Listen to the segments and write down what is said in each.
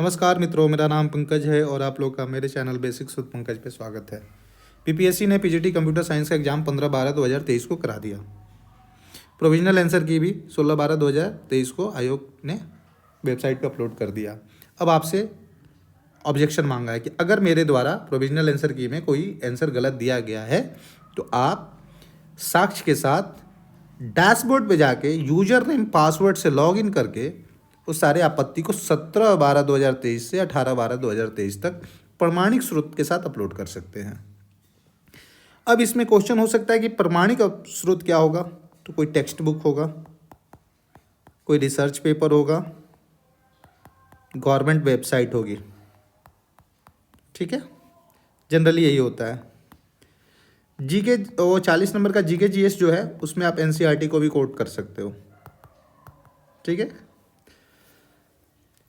नमस्कार मित्रों, मेरा नाम पंकज है और आप लोग का मेरे चैनल बेसिक्स विद पंकज पे स्वागत है। पीपीएससी ने पीजीटी कंप्यूटर साइंस का एग्जाम 15/12/2023 को करा दिया। प्रोविजनल आंसर की भी 16/12/2023 को आयोग ने वेबसाइट पे अपलोड कर दिया। अब आपसे ऑब्जेक्शन मांगा है कि अगर मेरे द्वारा प्रोविजनल आंसर की में कोई आंसर गलत दिया गया है तो आप साक्ष्य के साथ डैशबोर्ड पे जाके यूजर नेम पासवर्ड से लॉग इन करके उस सारे आपत्ति को 17/12/2023 से 18/12/2023 तक प्रमाणिक स्रोत के साथ अपलोड कर सकते हैं। अब इसमें क्वेश्चन हो सकता है कि प्रमाणिक स्रोत क्या होगा, तो कोई टेक्स्ट बुक होगा, कोई रिसर्च पेपर होगा, गवर्नमेंट वेबसाइट होगी। ठीक है, जनरली यही होता है। जीके वो 40 नंबर का जीके जीएस जो है उसमें आप एनसीईआरटी को भी कोट कर सकते हो। ठीक है,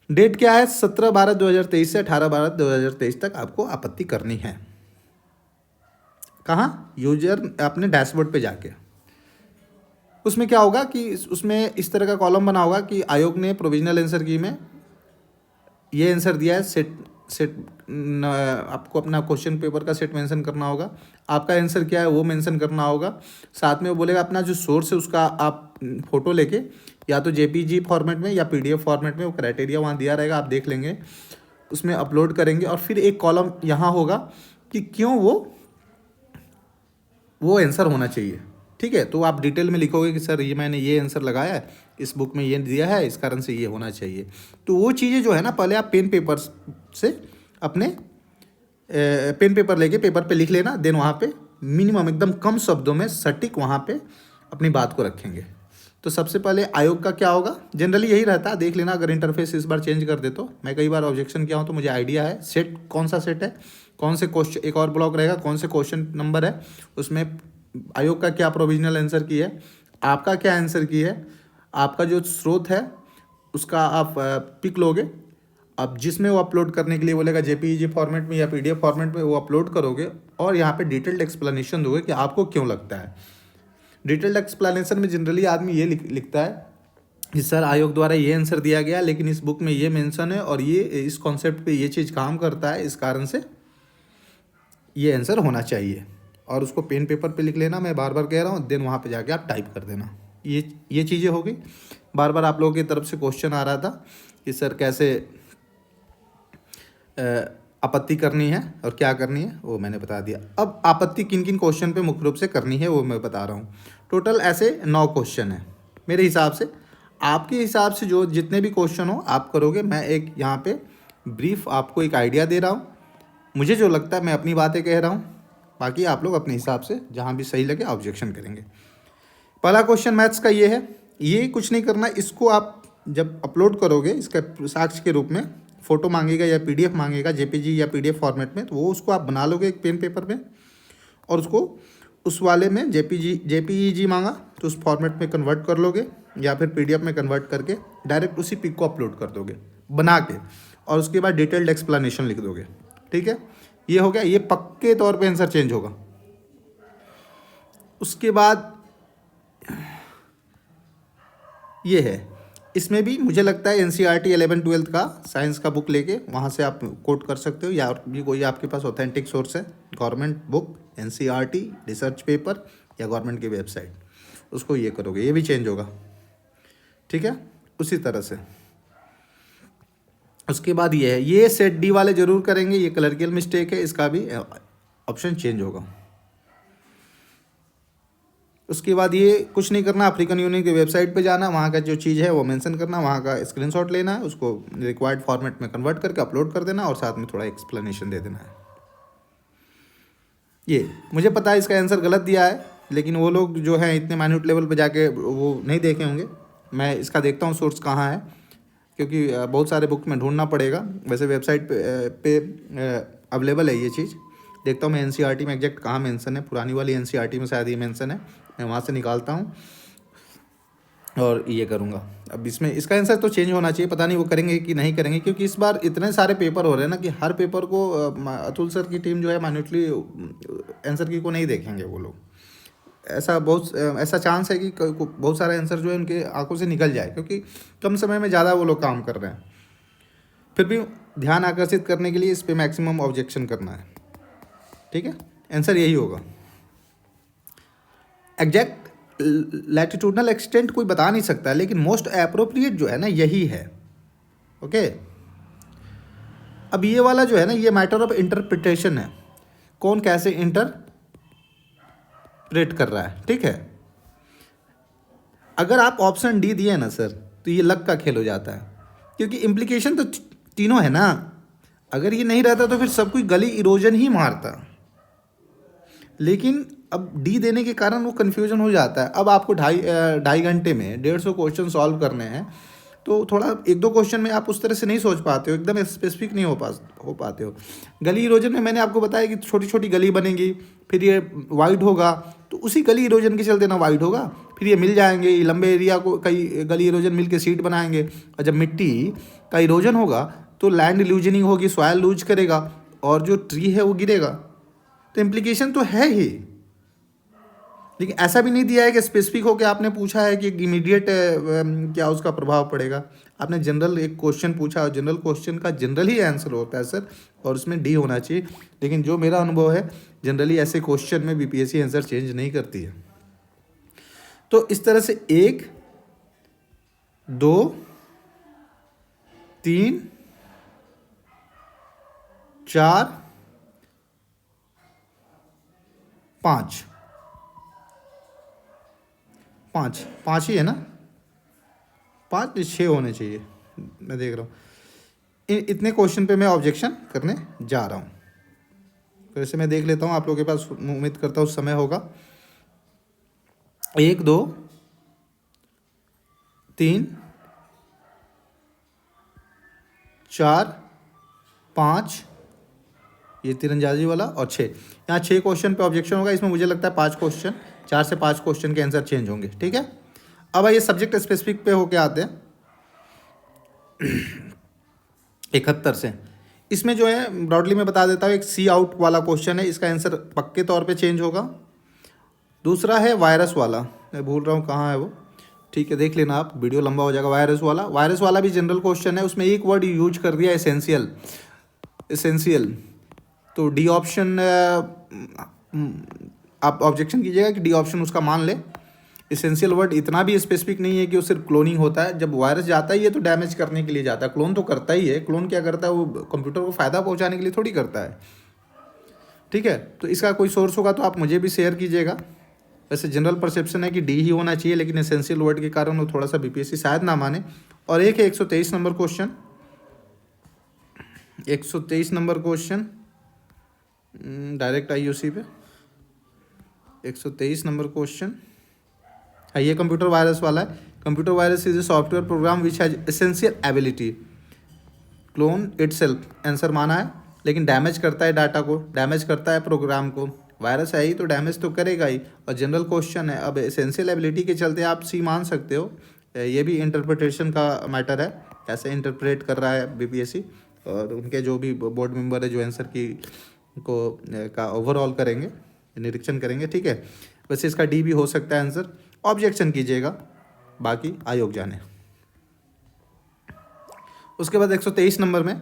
डेट क्या है, 17/12/2023 से 18/12/2023 तक आपको आपत्ति करनी है। कहाँ? यूजर अपने डैशबोर्ड पे जाके। उसमें क्या होगा कि उसमें इस तरह का कॉलम बना होगा कि आयोग ने प्रोविजनल आंसर की में ये आंसर दिया है, सेट आपको अपना क्वेश्चन पेपर का सेट मेंशन करना होगा, आपका आंसर क्या है वो मेंशन करना होगा। साथ में वो बोलेगा अपना जो सोर्स है उसका आप फोटो लेके या तो जेपीजी फॉर्मेट में या पीडीएफ फॉर्मेट में, वो क्राइटेरिया वहाँ दिया रहेगा, आप देख लेंगे, उसमें अपलोड करेंगे। और फिर एक कॉलम यहाँ होगा कि क्यों वो आंसर होना चाहिए। ठीक है, तो आप डिटेल में लिखोगे कि सर ये मैंने ये आंसर लगाया है, इस बुक में ये दिया है, इस कारण से ये होना चाहिए। तो वो चीज़ें जो है ना, पहले आप पेन पेपर से अपने पेन पेपर लेके पेपर पे लिख लेना, देन वहाँ पे मिनिमम एकदम कम शब्दों में सटीक वहाँ पे अपनी बात को रखेंगे। तो सबसे पहले आयोग का क्या होगा, जनरली यही रहता है, देख लेना। अगर इंटरफेस इस बार चेंज कर दे तो मैं कई बार ऑब्जेक्शन किया हूँ तो मुझे आइडिया है सेट कौन सा सेट है, कौन से क्वेश्चन, एक और ब्लॉक रहेगा कौन से क्वेश्चन नंबर है, उसमें आयोग का क्या प्रोविजनल आंसर की है, आपका क्या आंसर की है, आपका जो स्रोत है उसका आप पिक लोगे। अब जिसमें वो अपलोड करने के लिए बोलेगा जेपीईजी फॉर्मेट में या पीडीएफ फॉर्मेट में, वो अपलोड करोगे और यहाँ पे डिटेल्ड एक्सप्लेनेशन दोगे कि आपको क्यों लगता है। डिटेल्ड एक्सप्लेनेशन में जनरली आदमी ये लिखता है कि सर आयोग द्वारा ये आंसर दिया गया लेकिन इस बुक में ये मेंशन है और ये इस कॉन्सेप्ट पे ये चीज़ काम करता है, इस कारण से ये आंसर होना चाहिए। और उसको पेन पेपर पे लिख लेना, मैं बार बार कह रहा हूँ, देन वहाँ पे जाके आप टाइप कर देना। ये चीज़ें हो गई। बार बार आप लोगों की तरफ से क्वेश्चन आ रहा था कि सर कैसे आपत्ति करनी है और क्या करनी है, वो मैंने बता दिया। अब आपत्ति किन किन क्वेश्चन पे मुख्य रूप से करनी है वो मैं बता रहा हूँ। टोटल ऐसे 9 क्वेश्चन हैं मेरे हिसाब से। आपके हिसाब से जो जितने भी क्वेश्चन हो आप करोगे। मैं एक यहाँ पे ब्रीफ आपको एक आइडिया दे रहा हूँ, मुझे जो लगता है मैं अपनी बातें कह रहा हूँ, बाकी आप लोग अपने हिसाब से जहाँ भी सही लगे ऑब्जेक्शन करेंगे। पहला क्वेश्चन मैथ्स का ये है, ये कुछ नहीं करना, इसको आप जब अपलोड करोगे इसका साक्ष्य के रूप में फ़ोटो मांगेगा या पीडीएफ मांगेगा, जेपीजी या पीडीएफ फॉर्मेट में, तो वो उसको आप बना लोगे एक पेन पेपर में और उसको उस वाले में जेपीईजी मांगा तो उस फॉर्मेट में कन्वर्ट कर लोगे या फिर पीडीएफ में कन्वर्ट करके डायरेक्ट उसी पिक को अपलोड कर दोगे बना के, और उसके बाद डिटेल्ड एक्सप्लेनेशन लिख दोगे। ठीक है, ये हो गया, ये पक्के तौर पे आंसर चेंज होगा। उसके बाद ये है, इसमें भी मुझे लगता है एनसीईआरटी 11-12 का साइंस का बुक लेके वहाँ से आप कोट कर सकते हो, या भी कोई आपके पास ऑथेंटिक सोर्स है, government book, NCERT, research paper या गवर्नमेंट की वेबसाइट, उसको ये करोगे, ये भी चेंज होगा। ठीक है, उसी तरह से उसके बाद ये है, ये सेट डी वाले जरूर करेंगे, ये क्लर्कियल मिस्टेक है, इसका भी ऑप्शन चेंज होगा। उसके बाद ये कुछ नहीं करना, अफ्रीकन यूनियन की वेबसाइट पे जाना, वहाँ का जो चीज़ है वो मेंशन करना, वहाँ का स्क्रीनशॉट लेना है, उसको रिक्वायर्ड फॉर्मेट में कन्वर्ट करके अपलोड कर देना और साथ में थोड़ा एक्सप्लेनेशन दे देना है। ये मुझे पता है इसका आंसर गलत दिया है, लेकिन वो लोग जो है इतने माइन्यूट लेवल पे जाके वो नहीं देखे होंगे। मैं इसका देखता हूँ सोर्स कहाँ है, क्योंकि बहुत सारे बुक में ढूंढना पड़ेगा। वैसे वेबसाइट पे अवेलेबल है ये चीज़, देखता हूँ मैं एनसीईआरटी में एग्जैक्ट कहाँ मेंशन है, पुरानी वाली एनसीईआरटी में शायद ये मेंशन है, मैं वहाँ से निकालता हूँ और ये करूँगा। अब इसमें इसका आंसर तो चेंज होना चाहिए, पता नहीं वो करेंगे कि नहीं करेंगे, क्योंकि इस बार इतने सारे पेपर हो रहे हैं ना कि हर पेपर को अतुल सर की टीम जो है माइन्यूटली आंसर की को नहीं देखेंगे वो लोग। ऐसा चांस है कि बहुत सारे आंसर जो है उनके आंखों से निकल जाए, क्योंकि कम समय में ज़्यादा वो लोग काम कर रहे हैं। फिर भी ध्यान आकर्षित करने के लिए इस पे मैक्सिमम ऑब्जेक्शन करना है, ठीक है। आंसर यही होगा। एग्जैक्ट लैटिट्यूडनल एक्सटेंट कोई बता नहीं सकता, लेकिन मोस्ट अप्रोप्रिएट जो है ना यही है, ओके। अब ये वाला जो है ना, ये मैटर ऑफ इंटरप्रिटेशन है, कौन कैसे इंटरप्रेट कर रहा है, ठीक है। अगर आप ऑप्शन डी दिए ना सर, तो ये लक का खेल हो जाता है, क्योंकि इम्प्लीकेशन तो तीनों है ना। अगर ये नहीं रहता तो फिर सब कोई गली इरोजन ही मारता, लेकिन अब डी देने के कारण वो कन्फ्यूजन हो जाता है। अब आपको ढाई घंटे में 150 क्वेश्चन सॉल्व करने हैं, तो थोड़ा एक दो क्वेश्चन में आप उस तरह से नहीं सोच पाते हो, एकदम स्पेसिफिक नहीं हो पाते हो। गली इरोजन में मैंने आपको बताया कि छोटी छोटी गली बनेगी, फिर ये वाइड होगा, तो उसी गली इरोजन के चलते ना वाइड होगा, फिर ये मिल जाएंगे, ये लंबे एरिया को कई गली इरोजन मिल के सीट बनाएंगे। और जब मिट्टी का इरोजन होगा तो लैंड लूजनिंग होगी, सॉयल लूज करेगा, और जो ट्री है वो गिरेगा। तो इम्प्लीकेशन तो है ही, लेकिन ऐसा भी नहीं दिया है कि स्पेसिफिक होकर आपने पूछा है कि इमीडिएट क्या उसका प्रभाव पड़ेगा। आपने जनरल एक क्वेश्चन पूछा, और जनरल क्वेश्चन का जनरल ही आंसर होता है सर, और उसमें डी होना चाहिए। लेकिन जो मेरा अनुभव है, जनरली ऐसे क्वेश्चन में बीपीएससी आंसर चेंज नहीं करती है। तो इस तरह से 1 2 3 4 5 5 ही है ना, 5 या 6 होने चाहिए, मैं देख रहा हूँ। इतने क्वेश्चन पे मैं ऑब्जेक्शन करने जा रहा हूँ। तो ऐसे मैं देख लेता हूँ, आप लोगों के पास उम्मीद करता हूँ समय होगा। 1 2 3 4 5, ये तीरंदाजी वाला, और 6। यहाँ 6 क्वेश्चन पे ऑब्जेक्शन होगा। इसमें मुझे लगता है 5 क्वेश्चन, 4 से 5 क्वेश्चन के आंसर चेंज होंगे, ठीक है। अब आइए सब्जेक्ट स्पेसिफिक पे होके आते हैं 71 से। इसमें जो है ब्रॉडली मैं बता देता हूँ, एक सी आउट वाला क्वेश्चन है, इसका आंसर पक्के तौर पे चेंज होगा। दूसरा है वायरस वाला, मैं भूल रहा हूँ कहाँ है वो, ठीक है, देख लेना आप, वीडियो लंबा हो जाएगा। वायरस वाला भी जनरल क्वेश्चन है, उसमें एक वर्ड यूज कर दिया एसेंशियल। तो डी ऑप्शन आप ऑब्जेक्शन कीजिएगा कि डी ऑप्शन उसका मान ले। एसेंशियल वर्ड इतना भी स्पेसिफिक नहीं है कि वो सिर्फ क्लोनिंग होता है। जब वायरस जाता है ये तो डैमेज करने के लिए जाता है, क्लोन तो करता ही है। क्लोन क्या करता है, वो कंप्यूटर को फ़ायदा पहुंचाने के लिए थोड़ी करता है, ठीक है। तो इसका कोई सोर्स होगा तो आप मुझे भी शेयर कीजिएगा। वैसे जनरल परसेप्शन है कि डी ही होना चाहिए, लेकिन एसेंशियल वर्ड के कारण वो थोड़ा सा बीपीएससी शायद ना माने। और एक है 123 number question, 123 number question direct IUC पे 123 नंबर क्वेश्चन है, ये कंप्यूटर वायरस वाला है। Computer virus is a software program which has essential ability clone itself, answer माना है, लेकिन डैमेज करता है डाटा को, डैमेज करता है प्रोग्राम को। वायरस है ही तो डैमेज तो करेगा ही, और जनरल क्वेश्चन है। अब एसेंशियल एबिलिटी के चलते आप सी मान सकते हो, ये भी इंटरप्रिटेशन का मैटर है, कैसे इंटरप्रेट कर रहा है बीपीएससी, और उनके जो भी बोर्ड मेंबर है जो आंसर की को का ओवरऑल करेंगे, निरीक्षण करेंगे, ठीक है। वैसे इसका डी भी हो सकता है आंसर, ऑब्जेक्शन कीजिएगा, बाकी आयोग जाने। उसके बाद 123 नंबर में,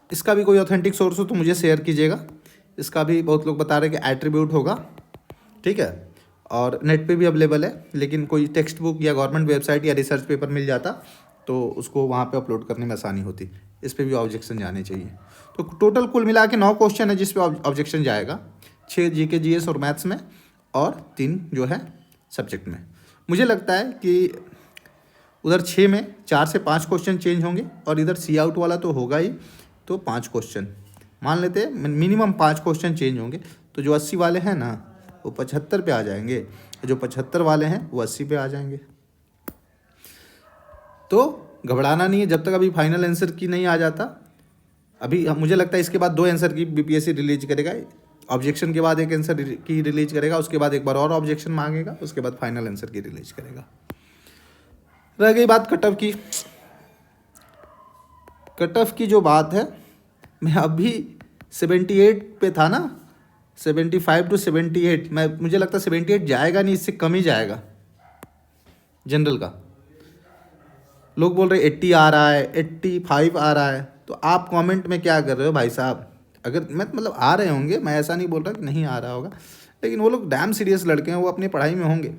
इसका भी कोई ऑथेंटिक सोर्स हो तो मुझे शेयर कीजिएगा। इसका भी बहुत लोग बता रहे हैं कि एट्रीब्यूट होगा, ठीक है, और नेट पे भी अवेलेबल है, लेकिन कोई टेक्स्ट बुक या गवर्नमेंट वेबसाइट या रिसर्च पेपर मिल जाता तो उसको वहाँ पे अपलोड करने में आसानी होती। इस पे भी ऑब्जेक्शन जाने चाहिए। तो टोटल कुल मिला के 9 क्वेश्चन है जिस पे ऑब्जेक्शन जाएगा, 6 जीके जीएस और मैथ्स में, और 3 जो है सब्जेक्ट में। मुझे लगता है कि उधर 6 में 4 से 5 क्वेश्चन चेंज होंगे, और इधर सी आउट वाला तो होगा ही, तो 5 क्वेश्चन मान लेते हैं, मिनिमम 5 क्वेश्चन चेंज होंगे। तो जो 80 वाले हैं ना वो 75 पे आ जाएंगे, जो 75 वाले हैं वो 80 पे आ जाएंगे। तो घबराना नहीं है जब तक अभी फाइनल आंसर की नहीं आ जाता। अभी मुझे लगता है इसके बाद 2 आंसर की बीपीएससी रिलीज करेगा, ऑब्जेक्शन के बाद एक आंसर की रिलीज करेगा, उसके बाद एक बार और ऑब्जेक्शन मांगेगा, उसके बाद फाइनल आंसर की रिलीज करेगा। रह गई बात कट ऑफ की। कट ऑफ की जो बात है, मैं अभी 78 पे था ना, 75 to 78, मुझे लगता है 78 जाएगा नहीं, इससे कम ही जाएगा जनरल का। लोग बोल रहे 80 आ रहा है, 85 आ रहा है, तो आप कमेंट में क्या कर रहे हो भाई साहब? अगर मैं मतलब आ रहे होंगे, मैं ऐसा नहीं बोल रहा कि नहीं आ रहा होगा, लेकिन वो लोग डैम सीरियस लड़के हैं, वो अपनी पढ़ाई में होंगे,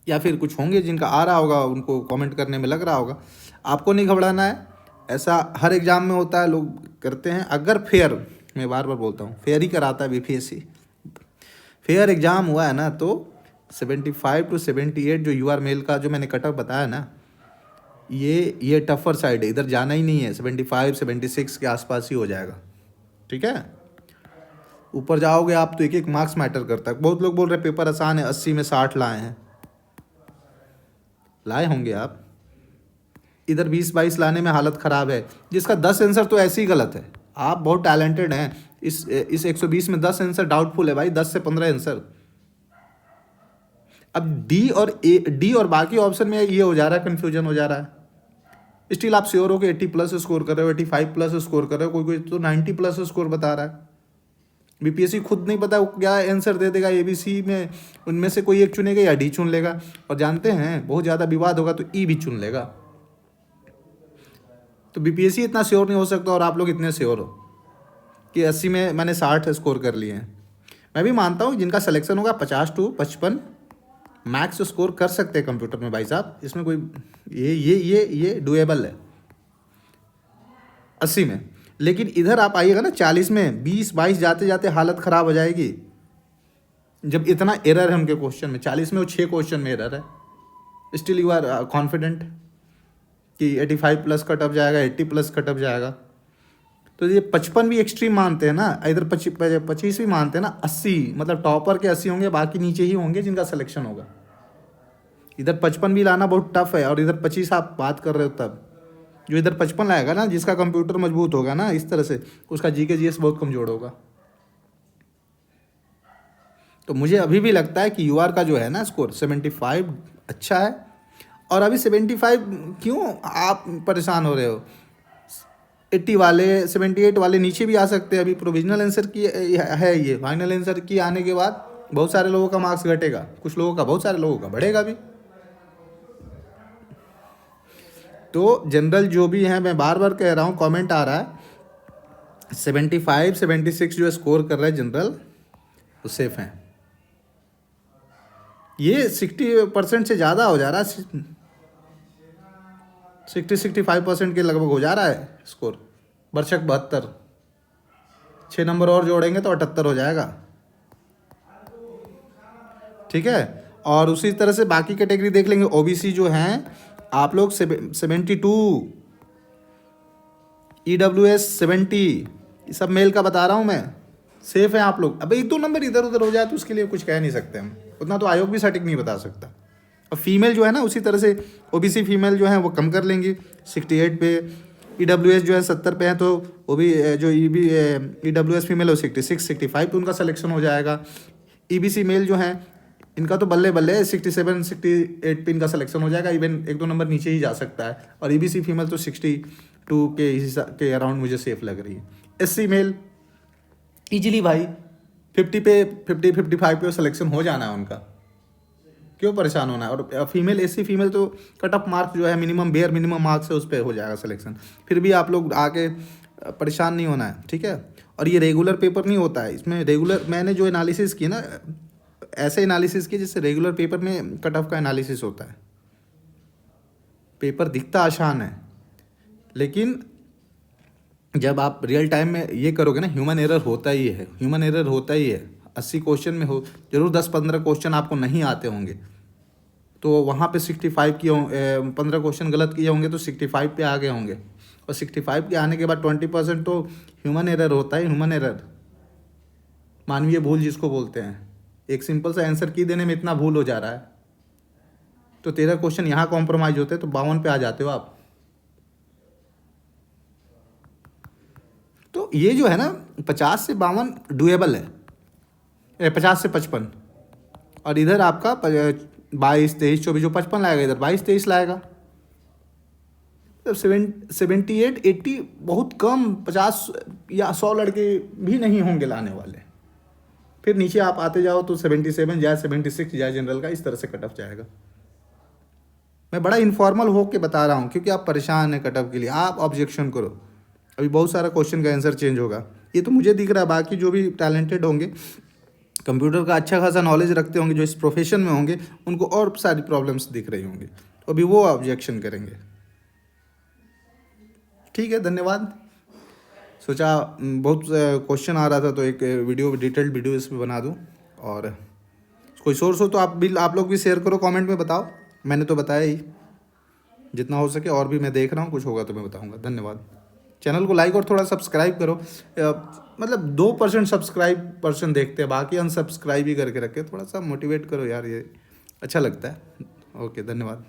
या फिर कुछ होंगे जिनका आ रहा होगा, उनको कमेंट करने में लग रहा होगा। आपको नहीं घबराना है, ऐसा हर एग्ज़ाम में होता है, लोग करते हैं। अगर फेयर, मैं बार बार बोलता हूँ, फेयर ही कराता है बीपीएससी। फेयर एग्ज़ाम हुआ है ना, तो 75 to 78 जो यूआर मेल का जो मैंने कट ऑफ बताया ना, ये टफर साइड है, इधर जाना ही नहीं है। 75 76 के आसपास ही हो जाएगा, ठीक है। ऊपर जाओगे आप तो एक एक मार्क्स मैटर करता है। बहुत लोग बोल रहे पेपर आसान है, 80 में 60 लाए हैं, लाए होंगे आप। इधर 20-22 लाने में हालत ख़राब है। जिसका 10 आंसर तो ऐसे ही गलत है। आप बहुत टैलेंटेड हैं, इस 120 में 10 आंसर डाउटफुल है भाई, 10 से 15 आंसर। अब डी और बाकी ऑप्शन में ये हो जा रहा है, कन्फ्यूजन हो जा रहा है। स्टिल आप श्योर हो कि 80 प्लस स्कोर कर रहे हो, 85 प्लस स्कोर कर रहे हो, कोई कोई तो 90 प्लस स्कोर बता रहा है। बीपीएससी खुद नहीं पता वो क्या आंसर दे देगा, एबीसी में उनमें से कोई एक चुनेगा या डी चुन लेगा, और जानते हैं बहुत ज़्यादा विवाद होगा तो ई भी चुन लेगा। तो बीपीएससी इतना श्योर नहीं हो सकता, और आप लोग इतने श्योर हो कि 80 में मैंने 60 स्कोर कर लिए हैं। मैं भी मानता हूँ जिनका सिलेक्शन होगा 50 to 55 मैक्स स्कोर कर सकते हैं कंप्यूटर में भाई साहब, इसमें कोई ये डुएबल है 80 में। लेकिन इधर आप आइएगा ना 40 में, 20-22 जाते जाते हालत ख़राब हो जाएगी, जब इतना एरर है उनके क्वेश्चन में। 40 में वो 6 क्वेश्चन में एरर है, स्टिल यू आर कॉन्फिडेंट कि 85 प्लस कट ऑफ जाएगा, 80 प्लस कट ऑफ जाएगा। तो ये 55 भी एक्सट्रीम मानते हैं ना, इधर 25 भी मानते हैं ना। 80 मतलब टॉपर के 80 होंगे, बाकी नीचे ही होंगे जिनका सिलेक्शन होगा। इधर 55 भी लाना बहुत टफ है, और इधर 25 आप बात कर रहे हो तब। जो इधर 55 लाएगा ना, जिसका कंप्यूटर मजबूत होगा ना इस तरह से, उसका जीके जीएस बहुत कमजोर होगा। तो मुझे अभी भी लगता है कि यूआर का जो है ना स्कोर 75 अच्छा है। और अभी 75 क्यों आप परेशान हो रहे हो? 80 वाले 78 वाले नीचे भी आ सकते हैं। अभी प्रोविजनल आंसर की है, ये फाइनल आंसर की आने के बाद बहुत सारे लोगों का मार्क्स घटेगा, कुछ लोगों का, बहुत सारे लोगों का बढ़ेगा भी। तो जनरल जो भी है, मैं बार बार कह रहा हूँ, कमेंट आ रहा है 75 76 जो स्कोर कर रहा है जनरल, वो सेफ हैं। ये 60% से ज़्यादा हो जा रहा है, 60-65% के लगभग हो जा रहा है स्कोर। बर्शक 72, 6 नंबर और जोड़ेंगे तो 78 हो जाएगा, ठीक है। और उसी तरह से बाकी कैटेगरी देख लेंगे। ओबीसी जो हैं आप लोग 72, ईडब्ल्यूएस 70, ये सब मेल का बता रहा हूँ मैं, सेफ है आप लोग। अब 1-2 नंबर इधर उधर हो जाए तो उसके लिए कुछ कह नहीं सकते हम, उतना तो आयोग भी सटीक नहीं बता सकता। और फीमेल जो है ना, उसी तरह से ओबीसी फीमेल जो है वो कम कर लेंगी 68 पे, ईडब्ल्यूएस जो है 70 पे है, तो वो भी जो ईडब्ल्यूएस फीमेल है वो 66 65 पे उनका सिलेक्शन हो जाएगा। ईबीसी मेल जो है इनका तो बल्ले बल्ले 67 68 पे इनका सिलेक्शन हो जाएगा, इवन 1-2 नंबर नीचे ही जा सकता है। और ईबीसी फीमेल तो 62 के अराउंड मुझे सेफ लग रही है। एससी मेल इजीली भाई 50 पे 55 पे सिलेक्शन हो जाना है उनका, क्यों परेशान होना है। और फीमेल एससी फीमेल तो कट ऑफ मार्क्स जो है मिनिमम, बेयर मिनिमम मार्क्स है, उस पर हो जाएगा सिलेक्शन। फिर भी आप लोग आके परेशान नहीं होना है, ठीक है। और ये रेगुलर पेपर नहीं होता है, इसमें रेगुलर मैंने जो एनालिसिस की ना, ऐसे एनालिसिस की जिससे रेगुलर पेपर में कट ऑफ का एनालिसिस होता है। पेपर दिखता आसान है, लेकिन जब आप रियल टाइम में ये करोगे ना, ह्यूमन एरर होता ही है, ह्यूमन एरर होता ही है। 80 क्वेश्चन में हो जरूर 10-15 क्वेश्चन आपको नहीं आते होंगे, तो वहाँ पे 65 किए 15 क्वेश्चन गलत किए होंगे तो 65 पे आ गए होंगे। और 65 के आने के बाद 20% तो ह्यूमन एरर होता है, ह्यूमन एरर, मानवीय भूल जिसको बोलते हैं। एक सिंपल सा आंसर की देने में इतना भूल हो जा रहा है, तो 13 क्वेश्चन यहाँ कॉम्प्रोमाइज होते हैं, तो 52 पे आ जाते हो आप। तो ये जो है ना 50 से 52 डुएबल है, 50 से 55। और इधर आपका 22 23 24 जो 55 लाएगा, इधर 22 23 लाएगा। तो 78 80 बहुत कम, 50 या 100 लड़के भी नहीं होंगे लाने वाले। फिर नीचे आप आते जाओ तो 77 जाए, 76 जाए जनरल का, इस तरह से कट ऑफ जाएगा। मैं बड़ा इनफॉर्मल हो के बता रहा हूँ क्योंकि आप परेशान हैं कटअप के लिए। आप ऑब्जेक्शन करो, अभी बहुत सारा क्वेश्चन का आंसर चेंज होगा। ये तो मुझे दिख रहा है, बाकी जो भी टैलेंटेड होंगे, कंप्यूटर का अच्छा खासा नॉलेज रखते होंगे, जो इस प्रोफेशन में होंगे, उनको और सारी प्रॉब्लम्स दिख रही होंगी, तो अभी वो ऑब्जेक्शन करेंगे। ठीक है, धन्यवाद। सोचा बहुत क्वेश्चन आ रहा था तो एक वीडियो, डिटेल्ड वीडियो इस पर बना दूं। और कोई सोर्स हो तो आप लोग भी शेयर करो, कमेंट में बताओ। मैंने तो बताया ही, जितना हो सके। और भी मैं देख रहा हूँ, कुछ होगा तो मैं बताऊँगा। धन्यवाद। चैनल को लाइक और थोड़ा सब्सक्राइब करो। मतलब 2% सब्सक्राइब पर्सन देखते हैं, बाकी अनसब्सक्राइब ही करके रखे। थोड़ा सा मोटिवेट करो यार, ये अच्छा लगता है। ओके, धन्यवाद।